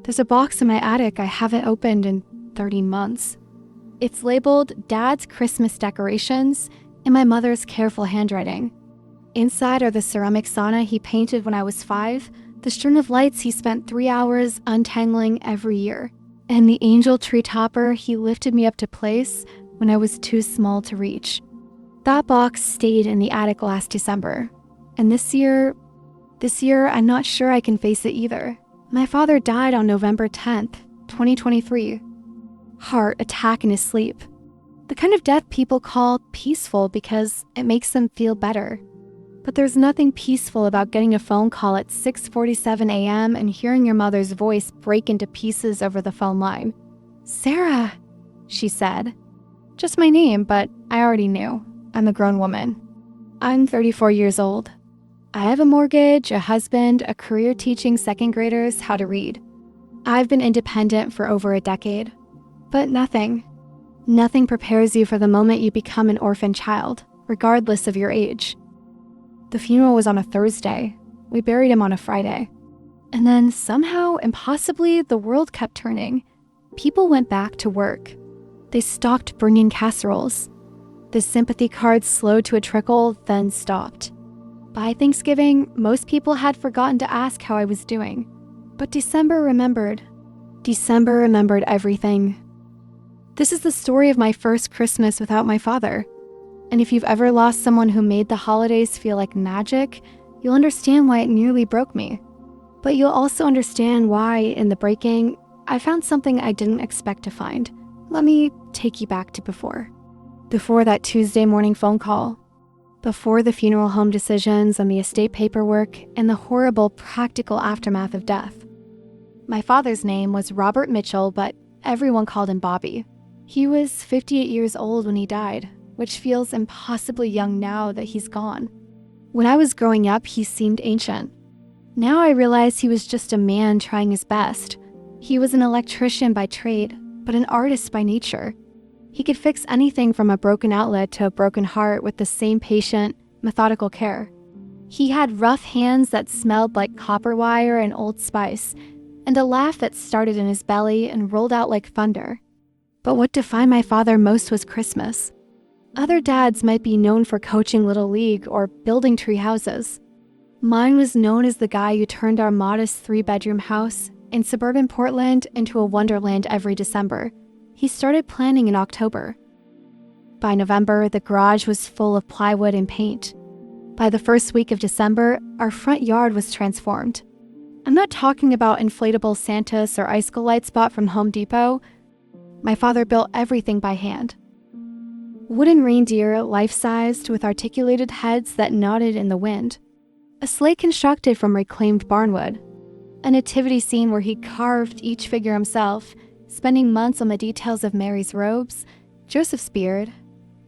There's a box in my attic I haven't opened in 30 months. It's labeled Dad's Christmas Decorations in my mother's careful handwriting. Inside are the ceramic sauna he painted when I was 5, the string of lights he spent 3 hours untangling every year, and the angel tree topper he lifted me up to place when I was too small to reach. That box stayed in the attic last December, and this year, I'm not sure I can face it either. My father died on November 10th, 2023. Heart attack in his sleep. The kind of death people call peaceful because it makes them feel better. But there's nothing peaceful about getting a phone call at 6:47 a.m. and hearing your mother's voice break into pieces over the phone line. "Sarah," she said. Just my name, but I already knew. I'm a grown woman. I'm 34 years old. I have a mortgage, a husband, a career teaching second graders how to read. I've been independent for over a decade. But nothing prepares you for the moment you become an orphan child, regardless of your age. The funeral was on a Thursday. We buried him on a Friday. And then somehow, impossibly, the world kept turning. People went back to work. They stopped bringing casseroles. The sympathy cards slowed to a trickle, then stopped. By Thanksgiving, most people had forgotten to ask how I was doing. But December remembered. December remembered everything. This is the story of my first Christmas without my father. And if you've ever lost someone who made the holidays feel like magic, you'll understand why it nearly broke me. But you'll also understand why, in the breaking, I found something I didn't expect to find. Let me take you back to before. Before that Tuesday morning phone call. Before the funeral home decisions and the estate paperwork and the horrible practical aftermath of death. My father's name was Robert Mitchell, but everyone called him Bobby. He was 58 years old when he died, which feels impossibly young now that he's gone. When I was growing up, he seemed ancient. Now I realize he was just a man trying his best. He was an electrician by trade, but an artist by nature. He could fix anything from a broken outlet to a broken heart with the same patient, methodical care. He had rough hands that smelled like copper wire and Old Spice, and a laugh that started in his belly and rolled out like thunder. But what defined my father most was Christmas. Other dads might be known for coaching Little League or building tree houses. Mine was known as the guy who turned our modest 3-bedroom house in suburban Portland into a wonderland every December. He started planning in October. By November, the garage was full of plywood and paint. By the first week of December, our front yard was transformed. I'm not talking about inflatable Santas or icicle lights bought from Home Depot. My father built everything by hand. Wooden reindeer, life-sized, with articulated heads that nodded in the wind. A sleigh constructed from reclaimed barnwood. A nativity scene where he carved each figure himself, spending months on the details of Mary's robes, Joseph's beard,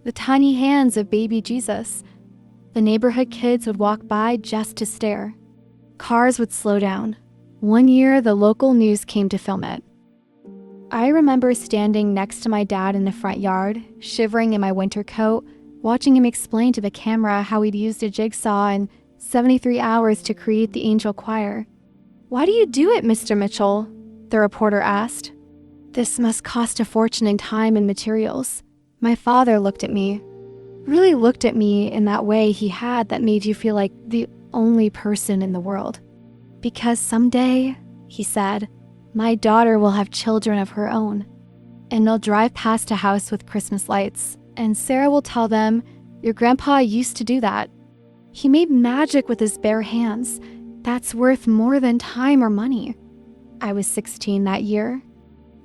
the tiny hands of baby Jesus. The neighborhood kids would walk by just to stare. Cars would slow down. One year, the local news came to film it. I remember standing next to my dad in the front yard, shivering in my winter coat, watching him explain to the camera how he'd used a jigsaw and 73 hours to create the angel choir. "Why do you do it, Mr. Mitchell?" the reporter asked. "This must cost a fortune in time and materials." My father looked at me, really looked at me in that way he had that made you feel like the only person in the world. "Because someday," he said, "my daughter will have children of her own, and they'll drive past a house with Christmas lights, and Sarah will tell them, 'Your grandpa used to do that. He made magic with his bare hands. That's worth more than time or money.'" I was 16 that year.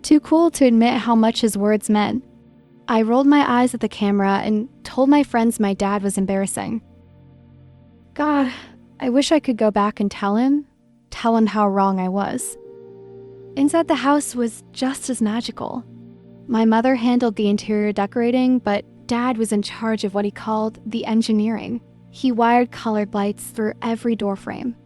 Too cool to admit how much his words meant. I rolled my eyes at the camera and told my friends my dad was embarrassing. God, I wish I could go back and tell him how wrong I was. Inside the house was just as magical. My mother handled the interior decorating, but Dad was in charge of what he called the engineering. He wired colored lights through every doorframe.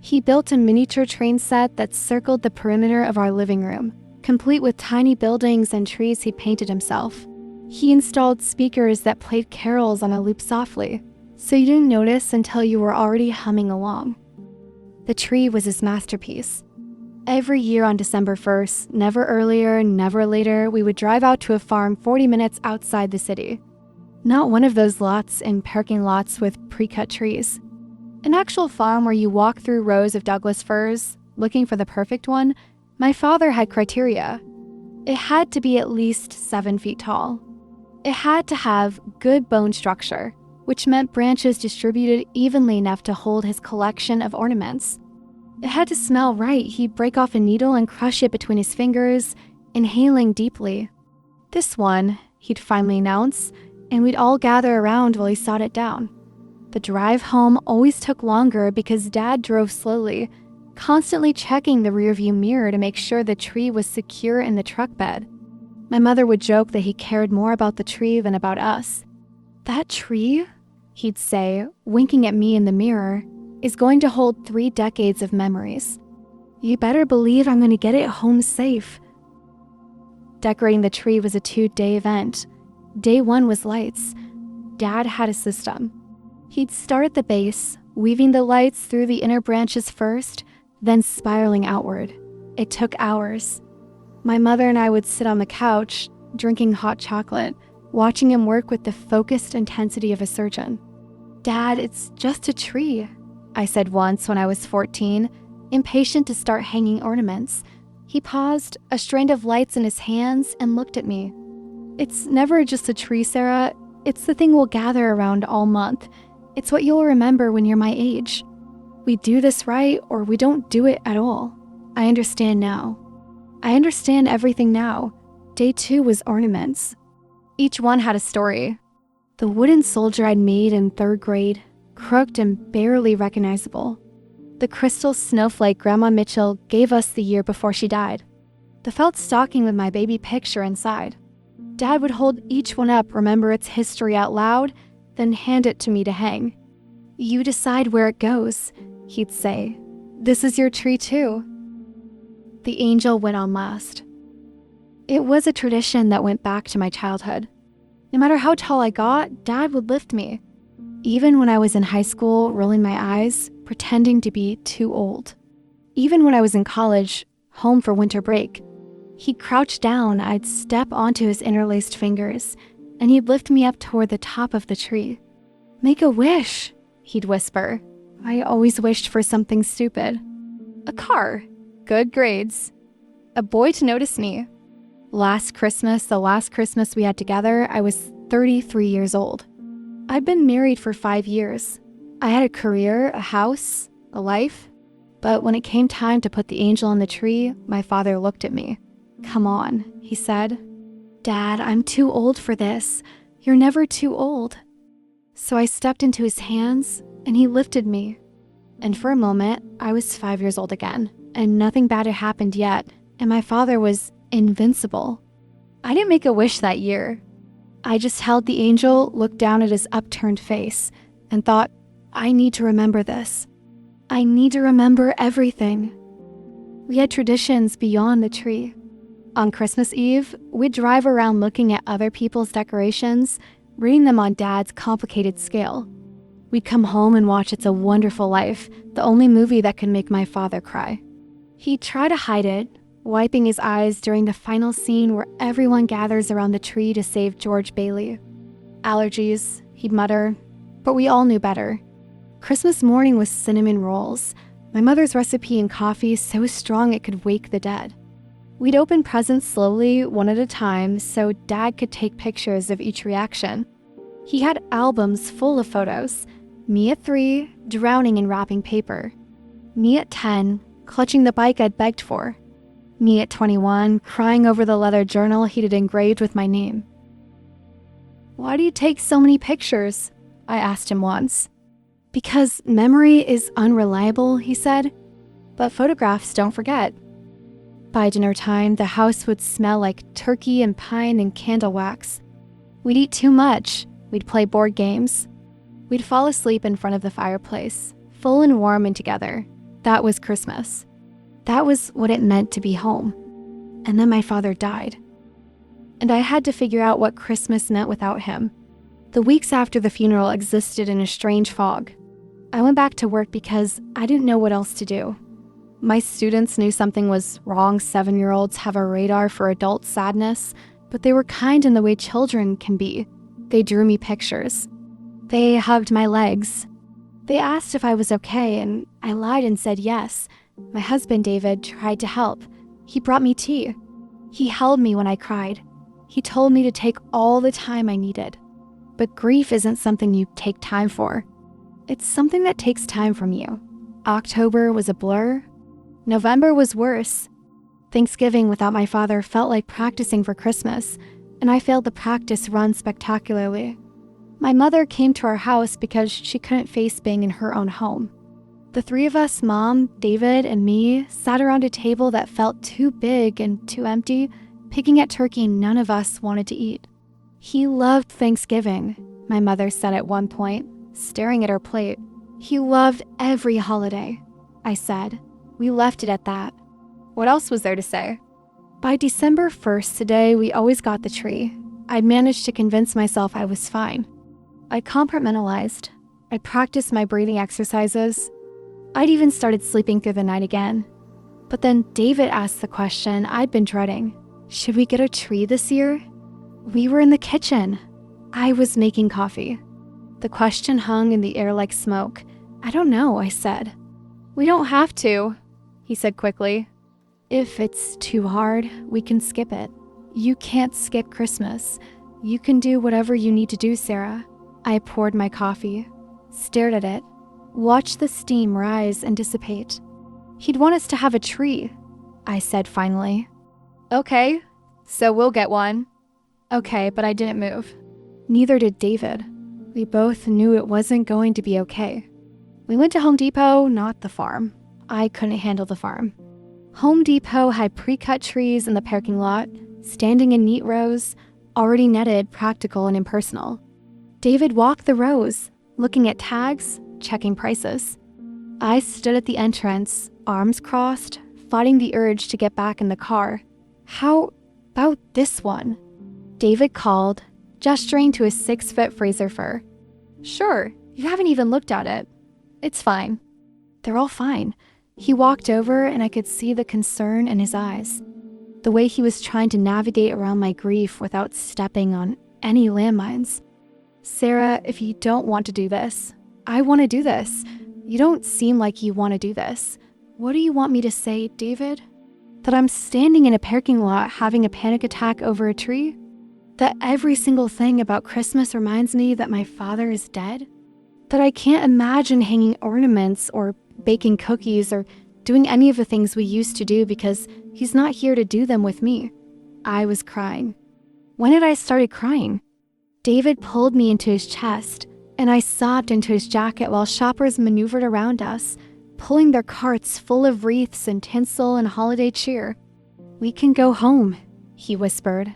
He built a miniature train set that circled the perimeter of our living room, complete with tiny buildings and trees he'd painted himself. He installed speakers that played carols on a loop softly, so you didn't notice until you were already humming along. The tree was his masterpiece. Every year on December 1st, never earlier, never later, we would drive out to a farm 40 minutes outside the city. Not one of those lots in parking lots with pre-cut trees. An actual farm where you walk through rows of Douglas firs, looking for the perfect one. My father had criteria. It had to be at least 7 feet tall. It had to have good bone structure, which meant branches distributed evenly enough to hold his collection of ornaments. It had to smell right. He'd break off a needle and crush it between his fingers, inhaling deeply. "This one," he'd finally announce, and we'd all gather around while he sawed it down. The drive home always took longer because Dad drove slowly, constantly checking the rearview mirror to make sure the tree was secure in the truck bed. My mother would joke that he cared more about the tree than about us. "That tree," he'd say, winking at me in the mirror, "is going to hold 3 decades of memories. You better believe I'm going to get it home safe." Decorating the tree was a 2-day event. Day 1 was lights. Dad had a system. He'd start at the base, weaving the lights through the inner branches first, then spiraling outward. It took hours. My mother and I would sit on the couch, drinking hot chocolate, watching him work with the focused intensity of a surgeon. "Dad, it's just a tree," I said once when I was 14, impatient to start hanging ornaments. He paused, a strand of lights in his hands, and looked at me. "It's never just a tree, Sarah. It's the thing we'll gather around all month. It's what you'll remember when you're my age. We do this right, or we don't do it at all. I understand now. I understand everything now." Day 2 was ornaments. Each one had a story. The wooden soldier I'd made in 3rd grade, crooked and barely recognizable. The crystal snowflake Grandma Mitchell gave us the year before she died. The felt stocking with my baby picture inside. Dad would hold each one up, remember its history out loud, then hand it to me to hang. "You decide where it goes," he'd say. "This is your tree too." The angel went on last. It was a tradition that went back to my childhood. No matter how tall I got, Dad would lift me. Even when I was in high school, rolling my eyes, pretending to be too old. Even when I was in college, home for winter break. He'd crouch down, I'd step onto his interlaced fingers, and he'd lift me up toward the top of the tree. "Make a wish," he'd whisper. I always wished for something stupid. A car, good grades, a boy to notice me. The last Christmas we had together, I was 33 years old. I'd been married for 5 years. I had a career, a house, a life. But when it came time to put the angel on the tree, my father looked at me. "Come on," he said. "Dad, I'm too old for this. You're never too old." So I stepped into his hands, and he lifted me. And for a moment, I was 5 years old again, and nothing bad had happened yet, and my father was invincible. I didn't make a wish that year. I just held the angel, looked down at his upturned face, and thought, I need to remember this. I need to remember everything. We had traditions beyond the tree. On Christmas Eve, we'd drive around looking at other people's decorations, reading them on Dad's complicated scale. We'd come home and watch It's a Wonderful Life, the only movie that could make my father cry. He'd try to hide it, wiping his eyes during the final scene where everyone gathers around the tree to save George Bailey. "Allergies," he'd mutter, but we all knew better. Christmas morning was cinnamon rolls, my mother's recipe in coffee so strong it could wake the dead. We'd open presents slowly, one at a time, so Dad could take pictures of each reaction. He had albums full of photos. Me at 3, drowning in wrapping paper. Me at 10, clutching the bike I'd begged for. Me at 21, crying over the leather journal he'd had engraved with my name. "Why do you take so many pictures?" I asked him once. "Because memory is unreliable," he said, "but photographs don't forget." By dinner time, the house would smell like turkey and pine and candle wax. We'd eat too much. We'd play board games. We'd fall asleep in front of the fireplace, full and warm and together. That was Christmas. That was what it meant to be home. And then my father died. And I had to figure out what Christmas meant without him. The weeks after the funeral existed in a strange fog. I went back to work because I didn't know what else to do. My students knew something was wrong. 7-year-olds have a radar for adult sadness, but they were kind in the way children can be. They drew me pictures. They hugged my legs. They asked if I was okay, and I lied and said yes. My husband, David, tried to help. He brought me tea. He held me when I cried. He told me to take all the time I needed. But grief isn't something you take time for. It's something that takes time from you. October was a blur. November was worse. Thanksgiving without my father felt like practicing for Christmas, and I failed the practice run spectacularly. My mother came to our house because she couldn't face being in her own home. The three of us, Mom, David, and me, sat around a table that felt too big and too empty, picking at turkey none of us wanted to eat. He loved Thanksgiving, my mother said at one point, staring at her plate. He loved every holiday, I said. We left it at that. What else was there to say? By December 1st today, we always got the tree. I'd managed to convince myself I was fine. I compartmentalized. I practiced my breathing exercises. I'd even started sleeping through the night again. But then David asked the question I'd been dreading. Should we get a tree this year? We were in the kitchen. I was making coffee. The question hung in the air like smoke. I don't know, I said. We don't have to, he said quickly. If it's too hard, we can skip it. You can't skip Christmas. You can do whatever you need to do, Sarah. I poured my coffee, stared at it, watched the steam rise and dissipate. He'd want us to have a tree, I said finally. Okay, so we'll get one. Okay, but I didn't move. Neither did David. We both knew it wasn't going to be okay. We went to Home Depot, not the farm. I couldn't handle the farm. Home Depot had pre-cut trees in the parking lot, standing in neat rows, already netted, practical and impersonal. David walked the rows, looking at tags, checking prices. I stood at the entrance, arms crossed, fighting the urge to get back in the car. How about this one? David called, gesturing to a 6-foot Fraser fir. Sure, you haven't even looked at it. It's fine. They're all fine. He walked over and I could see the concern in his eyes. The way he was trying to navigate around my grief without stepping on any landmines. Sarah, if you don't want to do this, I want to do this. You don't seem like you want to do this. What do you want me to say, David? That I'm standing in a parking lot having a panic attack over a tree? That every single thing about Christmas reminds me that my father is dead? That I can't imagine hanging ornaments or baking cookies or doing any of the things we used to do because he's not here to do them with me. I was crying. When had I started crying? David pulled me into his chest, and I sobbed into his jacket while shoppers maneuvered around us, pulling their carts full of wreaths and tinsel and holiday cheer. We can go home, he whispered.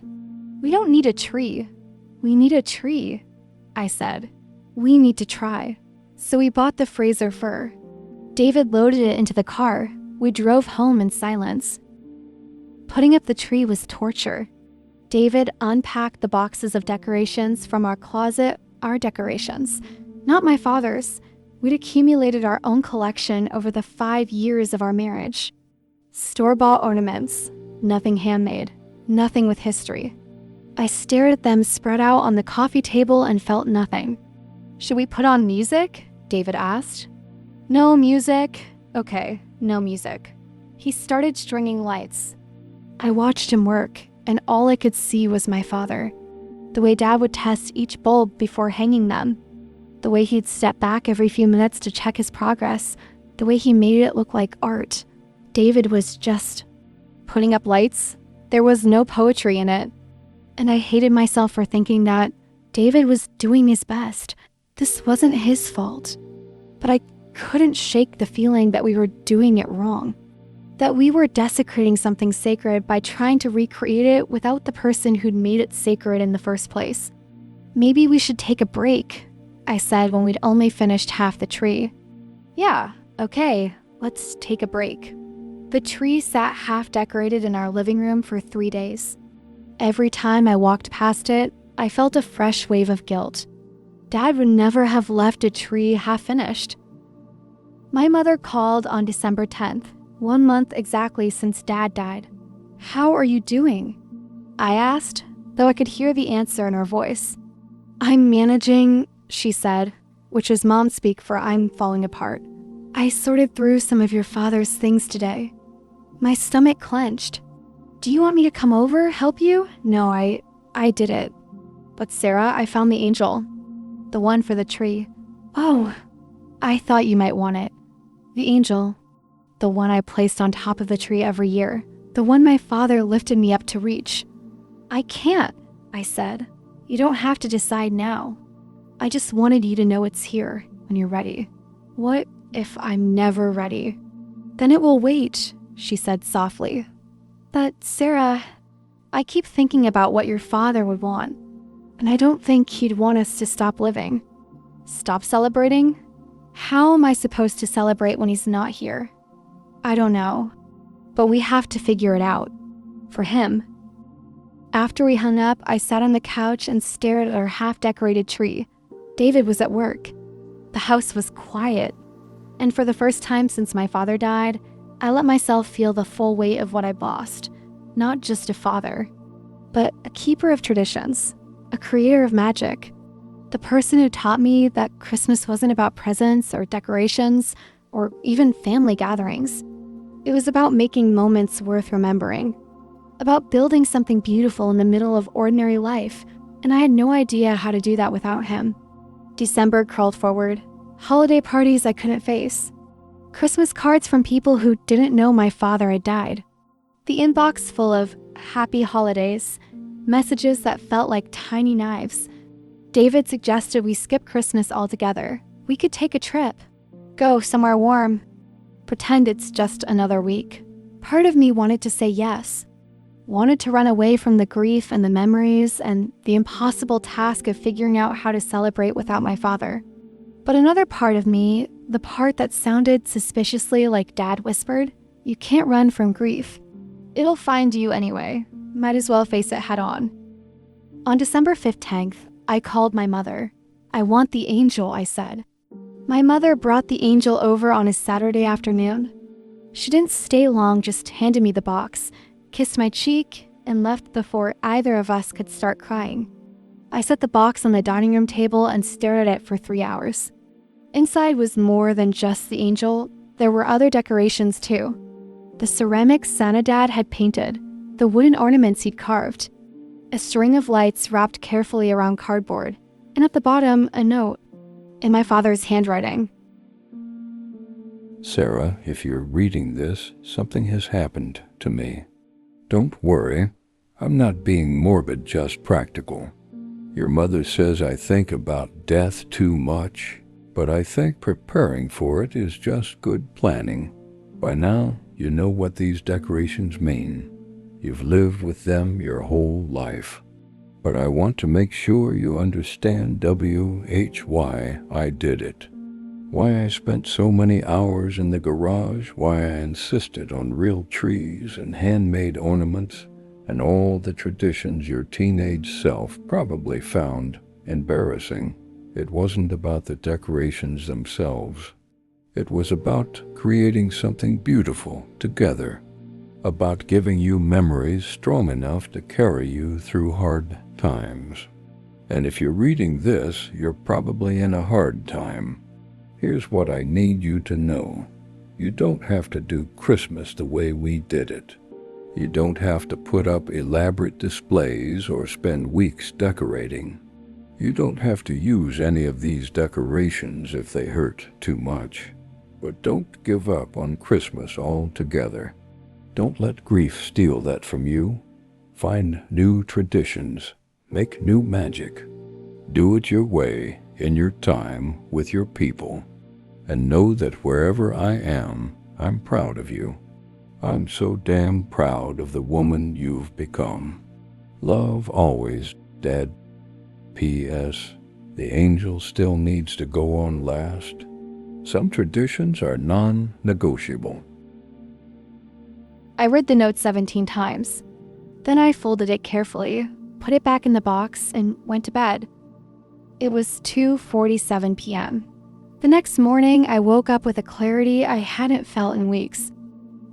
We don't need a tree. We need a tree, I said. We need to try. So we bought the Fraser fir. David loaded it into the car. We drove home in silence. Putting up the tree was torture. David unpacked the boxes of decorations from our closet, our decorations, not my father's. We'd accumulated our own collection over the 5 years of our marriage. Store-bought ornaments, nothing handmade, nothing with history. I stared at them spread out on the coffee table and felt nothing. Should we put on music? David asked. No music. Okay, no music. He started stringing lights. I watched him work, and all I could see was my father. The way Dad would test each bulb before hanging them. The way he'd step back every few minutes to check his progress. The way he made it look like art. David was just putting up lights. There was no poetry in it. And I hated myself for thinking that David was doing his best. This wasn't his fault. But I couldn't shake the feeling that we were doing it wrong. That we were desecrating something sacred by trying to recreate it without the person who'd made it sacred in the first place. Maybe we should take a break, I said when we'd only finished half the tree. Yeah, okay, let's take a break. The tree sat half decorated in our living room for 3 days. Every time I walked past it, I felt a fresh wave of guilt. Dad would never have left a tree half finished. My mother called on December 10th, 1 month exactly since Dad died. How are you doing? I asked, though I could hear the answer in her voice. I'm managing, she said, which is mom speak for I'm falling apart. I sorted through some of your father's things today. My stomach clenched. Do you want me to come over, help you? No, I did it. But Sarah, I found the angel. The one for the tree. Oh, I thought you might want it. The angel. The one I placed on top of the tree every year. The one my father lifted me up to reach. I can't, I said. You don't have to decide now. I just wanted you to know it's here when you're ready. What if I'm never ready? Then it will wait, she said softly. But Sarah, I keep thinking about what your father would want, and I don't think he'd want us to stop living. Stop celebrating? How am I supposed to celebrate when he's not here? I don't know, but we have to figure it out. For him. After we hung up, I sat on the couch and stared at our half-decorated tree. David was at work. The house was quiet. And for the first time since my father died, I let myself feel the full weight of what I'd lost. Not just a father, but a keeper of traditions, a creator of magic. The person who taught me that Christmas wasn't about presents or decorations or even family gatherings. It was about making moments worth remembering. About building something beautiful in the middle of ordinary life, and I had no idea how to do that without him. December crawled forward. Holiday parties I couldn't face. Christmas cards from people who didn't know my father had died. The inbox full of happy holidays, messages that felt like tiny knives. David suggested we skip Christmas altogether. We could take a trip. Go somewhere warm. Pretend it's just another week. Part of me wanted to say yes. Wanted to run away from the grief and the memories and the impossible task of figuring out how to celebrate without my father. But another part of me, the part that sounded suspiciously like Dad whispered, you can't run from grief. It'll find you anyway. Might as well face it head on. On December 15th, I called my mother. I want the angel, I said. My mother brought the angel over on a Saturday afternoon. She didn't stay long, just handed me the box, kissed my cheek, and left before either of us could start crying. I set the box on the dining room table and stared at it for 3 hours. Inside was more than just the angel. There were other decorations too. The ceramics Santa Dad had painted, the wooden ornaments he'd carved, a string of lights wrapped carefully around cardboard, and at the bottom, a note in my father's handwriting. Sarah, if you're reading this, something has happened to me. Don't worry. I'm not being morbid, just practical. Your mother says I think about death too much, but I think preparing for it is just good planning. By now, you know what these decorations mean. You've lived with them your whole life. But I want to make sure you understand why I did it. Why I spent so many hours in the garage, why I insisted on real trees and handmade ornaments, and all the traditions your teenage self probably found embarrassing. It wasn't about the decorations themselves. It was about creating something beautiful together, about giving you memories strong enough to carry you through hard times. And if you're reading this, you're probably in a hard time. Here's what I need you to know. You don't have to do Christmas the way we did it. You don't have to put up elaborate displays or spend weeks decorating. You don't have to use any of these decorations if they hurt too much. But don't give up on Christmas altogether. Don't let grief steal that from you. Find new traditions. Make new magic. Do it your way, in your time, with your people. And know that wherever I am, I'm proud of you. I'm so damn proud of the woman you've become. Love always, Dad. P.S. The angel still needs to go on last. Some traditions are non-negotiable. I read the note 17 times. Then I folded it carefully, put it back in the box, and went to bed. It was 2:47 p.m. The next morning, I woke up with a clarity I hadn't felt in weeks.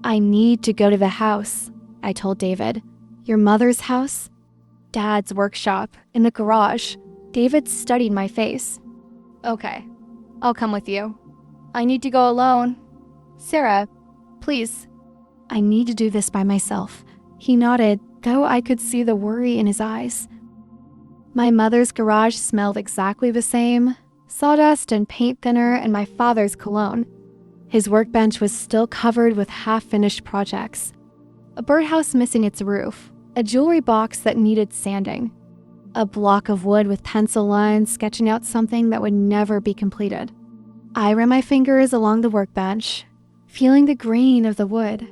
I need to go to the house, I told David. Your mother's house? Dad's workshop, in the garage. David studied my face. Okay, I'll come with you. I need to go alone. Sarah, please. I need to do this by myself. He nodded, though I could see the worry in his eyes. My mother's garage smelled exactly the same, sawdust and paint thinner and my father's cologne. His workbench was still covered with half-finished projects. A birdhouse missing its roof, a jewelry box that needed sanding, a block of wood with pencil lines sketching out something that would never be completed. I ran my fingers along the workbench, feeling the grain of the wood,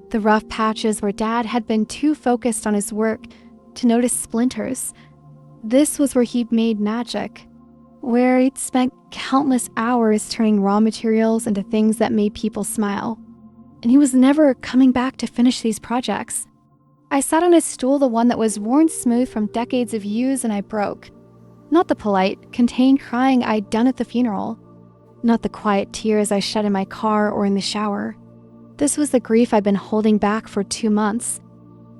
the rough patches where Dad had been too focused on his work to notice splinters. This was where he'd made magic, where he'd spent countless hours turning raw materials into things that made people smile. And he was never coming back to finish these projects. I sat on a stool, the one that was worn smooth from decades of use, and I broke. Not the polite, contained crying I'd done at the funeral. Not the quiet tears I shed in my car or in the shower. This was the grief I'd been holding back for 2 months.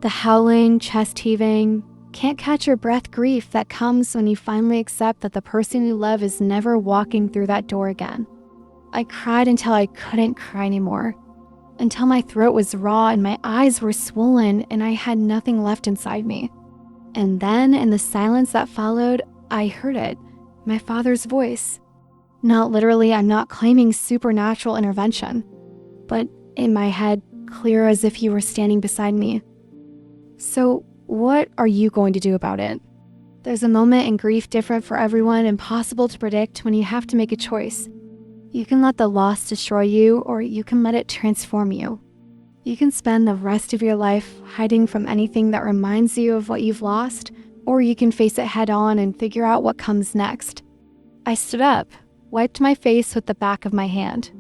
The howling, chest heaving, can't catch your breath grief that comes when you finally accept that the person you love is never walking through that door again. I cried until I couldn't cry anymore, until my throat was raw and my eyes were swollen and I had nothing left inside me. And then, in the silence that followed, I heard it, my father's voice. Not literally, I'm not claiming supernatural intervention, but in my head, clear as if he were standing beside me. So, what are you going to do about it? There's a moment in grief different for everyone, impossible to predict when you have to make a choice. You can let the loss destroy you, or you can let it transform you. You can spend the rest of your life hiding from anything that reminds you of what you've lost, or you can face it head on and figure out what comes next. I stood up, wiped my face with the back of my hand,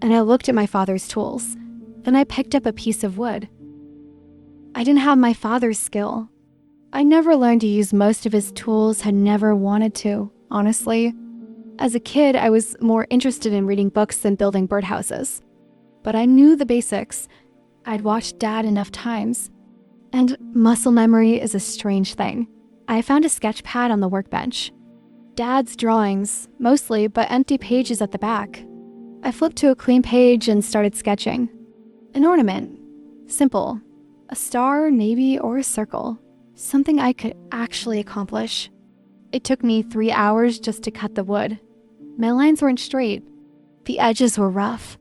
and I looked at my father's tools. Then I picked up a piece of wood. I didn't have my father's skill. I never learned to use most of his tools, had never wanted to, honestly. As a kid, I was more interested in reading books than building birdhouses. But I knew the basics. I'd watched Dad enough times. And muscle memory is a strange thing. I found a sketch pad on the workbench. Dad's drawings, mostly, but empty pages at the back. I flipped to a clean page and started sketching. An ornament. Simple. A star, maybe, or a circle. Something I could actually accomplish. It took me 3 hours just to cut the wood. My lines weren't straight. The edges were rough.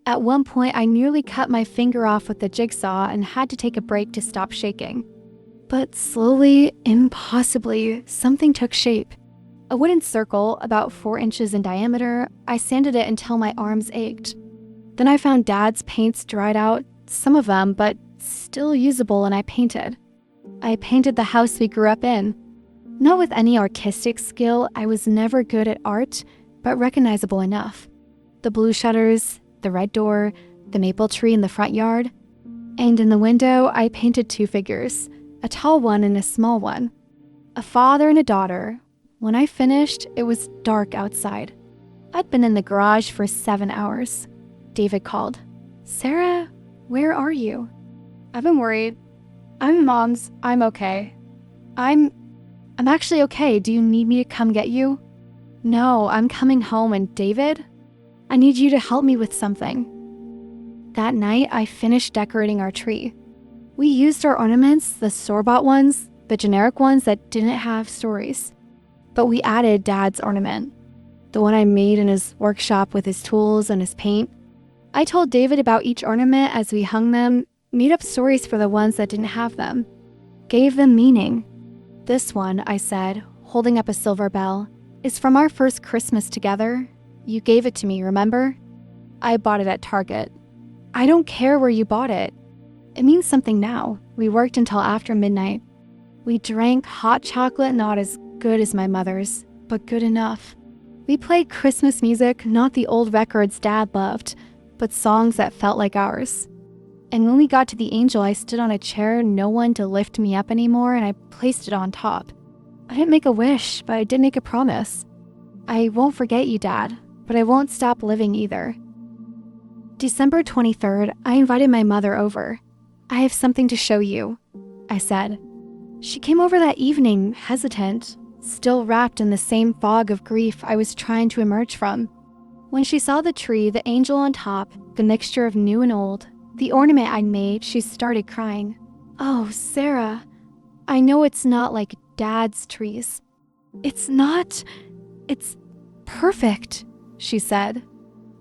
At one point, I nearly cut my finger off with the jigsaw and had to take a break to stop shaking. But slowly, impossibly, something took shape. A wooden circle, about 4 inches in diameter. I sanded it until my arms ached. Then I found Dad's paints dried out, some of them, but still usable, and I painted. I painted the house we grew up in. Not with any artistic skill, I was never good at art, but recognizable enough. The blue shutters, the red door, the maple tree in the front yard. And in the window, I painted 2 figures, a tall one and a small one. A father and a daughter. When I finished, it was dark outside. I'd been in the garage for 7 hours. David called. Sarah, where are you? I've been worried. I'm Mom's. I'm okay. I'm actually okay. Do you need me to come get you? No, I'm coming home, and David, I need you to help me with something. That night, I finished decorating our tree. We used our ornaments, the store-bought ones, the generic ones that didn't have stories. But we added Dad's ornament, the one I made in his workshop with his tools and his paint. I told David about each ornament as we hung them, made up stories for the ones that didn't have them, gave them meaning. This one, I said, holding up a silver bell, is from our first Christmas together. You gave it to me, remember? I bought it at Target. I don't care where you bought it. It means something now. We worked until after midnight. We drank hot chocolate, not as good as my mother's, but good enough. We played Christmas music, not the old records Dad loved, but songs that felt like ours. And when we got to the angel, I stood on a chair, no one to lift me up anymore, and I placed it on top. I didn't make a wish, but I did make a promise. I won't forget you, Dad, but I won't stop living either. December 23rd, I invited my mother over. I have something to show you, I said. She came over that evening, hesitant, still wrapped in the same fog of grief I was trying to emerge from. When she saw the tree, the angel on top, the mixture of new and old, the ornament I'd made, she started crying. "Oh, Sarah, I know it's not like Dad's trees. It's perfect," she said.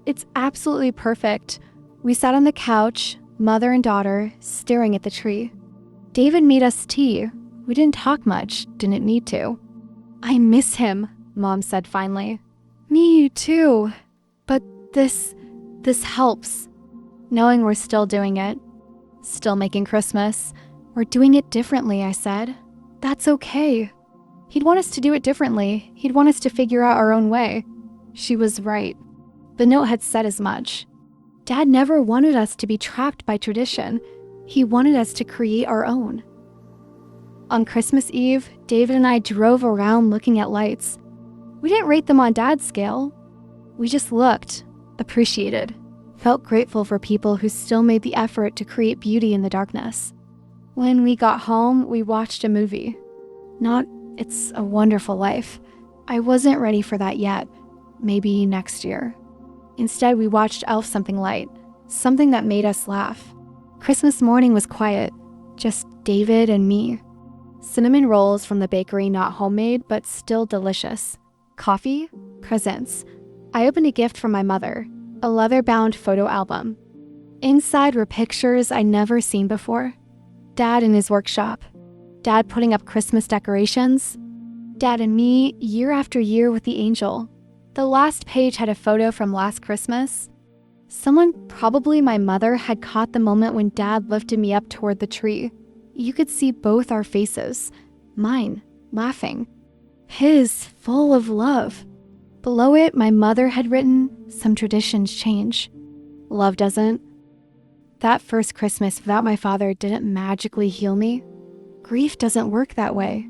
"It's absolutely perfect." We sat on the couch, mother and daughter, staring at the tree. David made us tea. We didn't talk much, didn't need to. "I miss him," Mom said finally. "Me too. But this helps. Knowing we're still doing it. Still making Christmas. We're doing it differently," I said. "That's okay." He'd want us to do it differently. He'd want us to figure out our own way. She was right. The note had said as much. Dad never wanted us to be trapped by tradition. He wanted us to create our own. On Christmas Eve, David and I drove around looking at lights. We didn't rate them on Dad's scale. We just looked, appreciated, felt grateful for people who still made the effort to create beauty in the darkness. When we got home, we watched a movie. Not It's a Wonderful Life. I wasn't ready for that yet. Maybe next year. Instead, we watched Elf Something Light, something that made us laugh. Christmas morning was quiet, just David and me. Cinnamon rolls from the bakery, not homemade, but still delicious. Coffee, presents. I opened a gift from my mother, a leather-bound photo album. Inside were pictures I'd never seen before. Dad in his workshop. Dad putting up Christmas decorations. Dad and me, year after year with the angel. The last page had a photo from last Christmas. Someone, probably my mother, had caught the moment when Dad lifted me up toward the tree. You could see both our faces. Mine, laughing. His, full of love. Below it, my mother had written, "Some traditions change. Love doesn't." That first Christmas without my father didn't magically heal me. Grief doesn't work that way.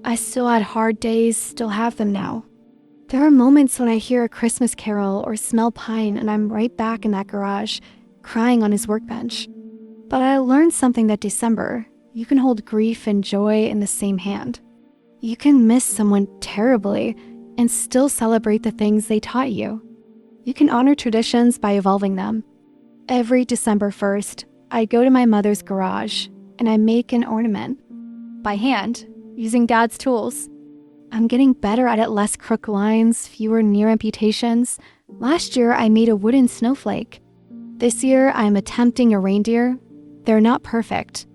I still had hard days, still have them now. There are moments when I hear a Christmas carol or smell pine and I'm right back in that garage, crying on his workbench. But I learned something that December. You can hold grief and joy in the same hand. You can miss someone terribly and still celebrate the things they taught you. You can honor traditions by evolving them. Every December 1st, I go to my mother's garage and I make an ornament. By hand, using Dad's tools. I'm getting better at it, less crook lines, fewer near amputations. Last year, I made a wooden snowflake. This year, I'm attempting a reindeer. They're not perfect.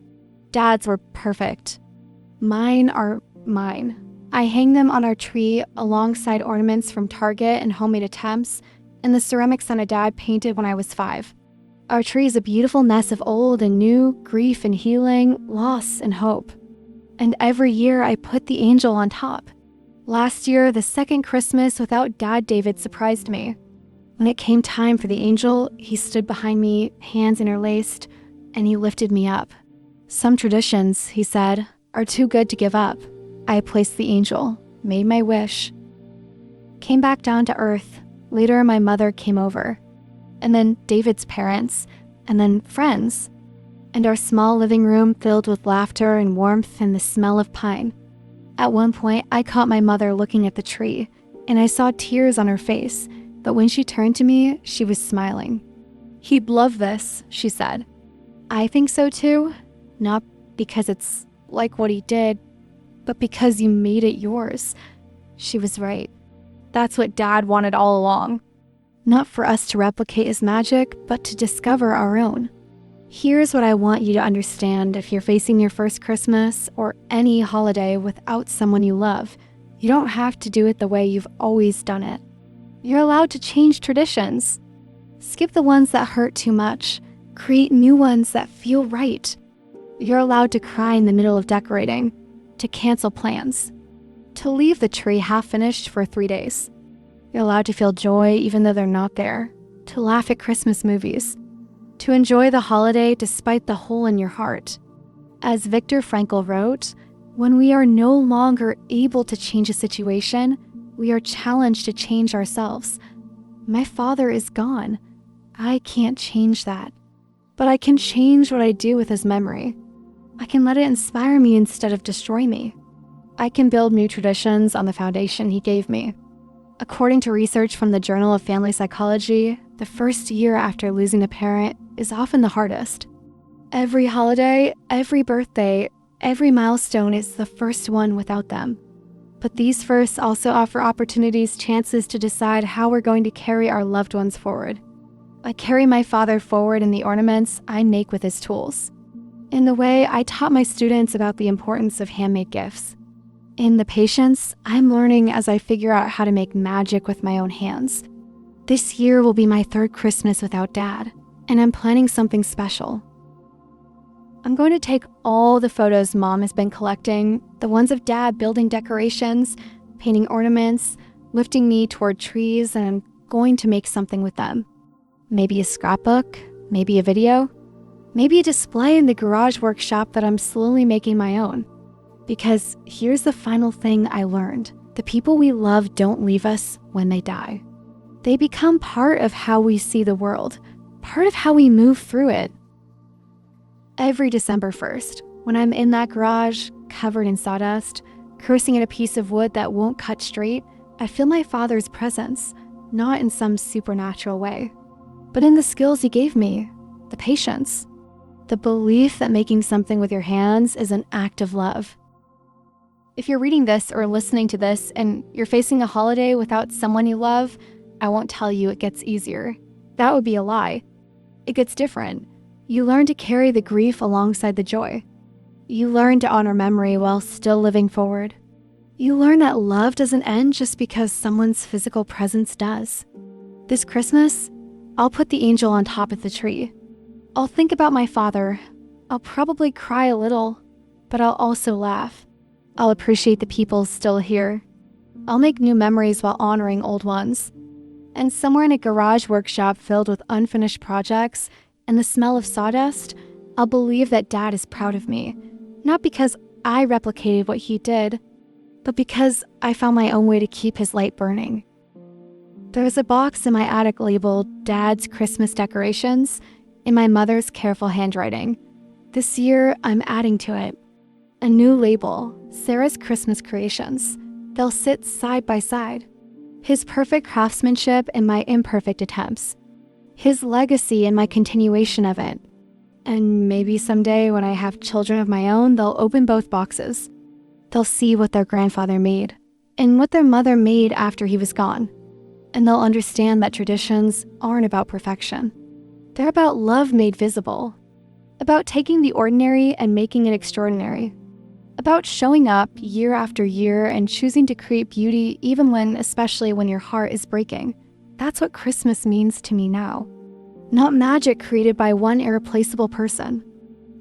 Dad's were perfect. Mine are mine. I hang them on our tree alongside ornaments from Target and homemade attempts, and the ceramics on a Dad painted when I was 5. Our tree is a beautiful nest of old and new, grief and healing, loss and hope. And every year I put the angel on top. Last year, the second Christmas without Dad David surprised me. When it came time for the angel, he stood behind me, hands interlaced, and he lifted me up. "Some traditions," he said, "are too good to give up." I placed the angel, made my wish. Came back down to earth. Later, my mother came over. And then David's parents, and then friends. And our small living room filled with laughter and warmth and the smell of pine. At one point, I caught my mother looking at the tree, and I saw tears on her face, but when she turned to me, she was smiling. "He'd love this," she said. "I think so too, not because it's like what he did, but because you made it yours." She was right. That's what Dad wanted all along. Not for us to replicate his magic, but to discover our own. Here's what I want you to understand if you're facing your first Christmas or any holiday without someone you love. You don't have to do it the way you've always done it. You're allowed to change traditions. Skip the ones that hurt too much. Create new ones that feel right. You're allowed to cry in the middle of decorating, to cancel plans, to leave the tree half finished for 3 days. You're allowed to feel joy even though they're not there, to laugh at Christmas movies, to enjoy the holiday despite the hole in your heart. As Viktor Frankl wrote, when we are no longer able to change a situation, we are challenged to change ourselves. My father is gone. I can't change that. But I can change what I do with his memory. I can let it inspire me instead of destroy me. I can build new traditions on the foundation he gave me. According to research from the Journal of Family Psychology, the first year after losing a parent is often the hardest. Every holiday, every birthday, every milestone is the first one without them. But these firsts also offer opportunities, chances to decide how we're going to carry our loved ones forward. I carry my father forward in the ornaments I make with his tools. In the way I taught my students about the importance of handmade gifts. In the patience I'm learning as I figure out how to make magic with my own hands. This year will be my third Christmas without Dad, and I'm planning something special. I'm going to take all the photos Mom has been collecting, the ones of Dad building decorations, painting ornaments, lifting me toward trees, and I'm going to make something with them. Maybe a scrapbook, maybe a video, maybe a display in the garage workshop that I'm slowly making my own. Because here's the final thing I learned. The people we love don't leave us when they die. They become part of how we see the world, part of how we move through it. Every December 1st, when I'm in that garage, covered in sawdust, cursing at a piece of wood that won't cut straight, I feel my father's presence, not in some supernatural way, but in the skills he gave me, the patience, the belief that making something with your hands is an act of love. If you're reading this or listening to this and you're facing a holiday without someone you love, I won't tell you it gets easier. That would be a lie. It gets different. You learn to carry the grief alongside the joy. You learn to honor memory while still living forward. You learn that love doesn't end just because someone's physical presence does. This Christmas, I'll put the angel on top of the tree. I'll think about my father. I'll probably cry a little, but I'll also laugh. I'll appreciate the people still here. I'll make new memories while honoring old ones. And somewhere in a garage workshop filled with unfinished projects and the smell of sawdust, I'll believe that Dad is proud of me, not because I replicated what he did, but because I found my own way to keep his light burning. There's a box in my attic labeled Dad's Christmas Decorations in my mother's careful handwriting. This year, I'm adding to it. A new label, Sarah's Christmas Creations. They'll sit side by side. His perfect craftsmanship and my imperfect attempts. His legacy and my continuation of it. And maybe someday when I have children of my own, they'll open both boxes. They'll see what their grandfather made and what their mother made after he was gone. And they'll understand that traditions aren't about perfection. They're about love made visible. About taking the ordinary and making it extraordinary. About showing up year after year and choosing to create beauty especially when your heart is breaking. That's what Christmas means to me now. Not magic created by one irreplaceable person,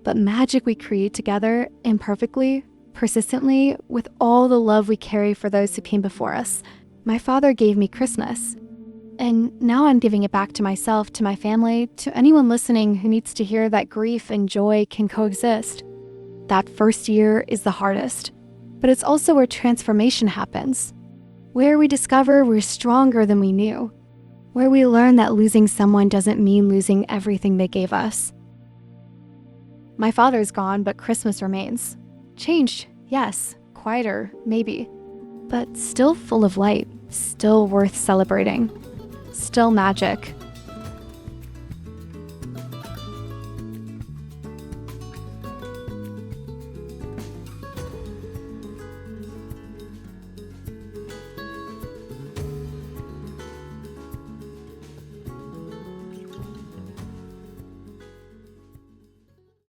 but magic we create together, imperfectly, persistently, with all the love we carry for those who came before us. My father gave me Christmas, and now I'm giving it back to myself, to my family, to anyone listening who needs to hear that grief and joy can coexist. That first year is the hardest, but it's also where transformation happens, where we discover we're stronger than we knew, where we learn that losing someone doesn't mean losing everything they gave us. My father's gone, but Christmas remains. Changed, yes, quieter, maybe, but still full of light, still worth celebrating, still magic.